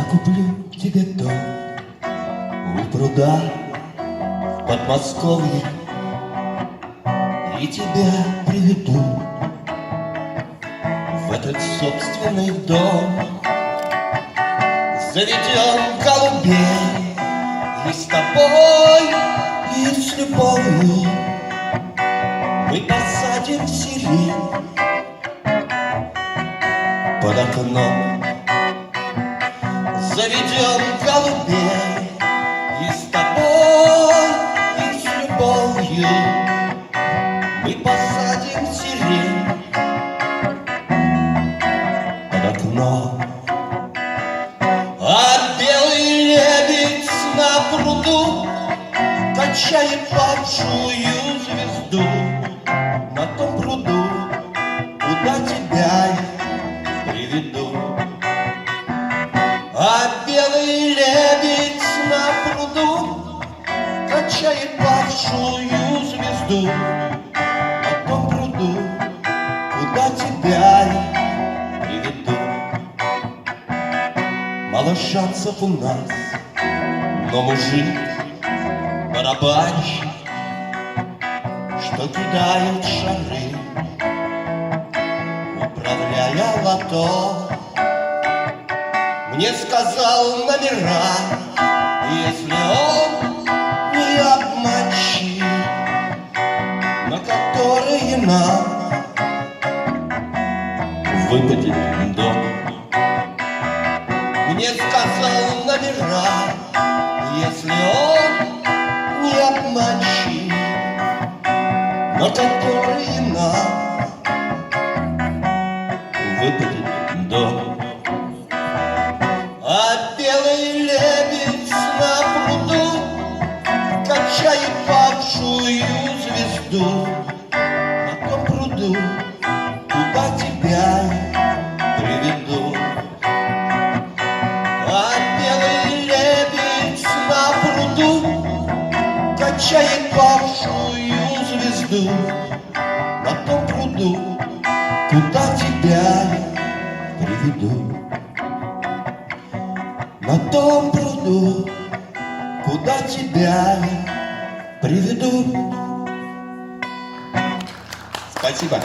Я куплю тебе дом у пруда в Подмосковье и тебя приведу в этот собственный дом. Заведем голубей и с тобой, и с любовью мы посадим сирень под окном. Заведем голубей и с тобой, и с любовью мы посадим сирень под окном. А белый лебедь на пруду качает падшую звезду на том пруду, куда тебя я приведу. А белый лебедь на пруду качает падшую звезду на том пруду, куда тебя я приведу. Мало шансов у нас, но мужик барабанщик, что кидает шары, управляя лото, мне сказал номера, если он не обманщик, на которые нам выпадет дом. Мне сказал номера, если он не обманщик, на которые нам выпадет дом. А белый лебедь на пруду качает падшую звезду на том пруду, куда тебя я приведу. А белый лебедь на пруду качает падшую звезду на том пруду, куда тебя я приведу. На том пруду, куда тебя я приведу. Спасибо.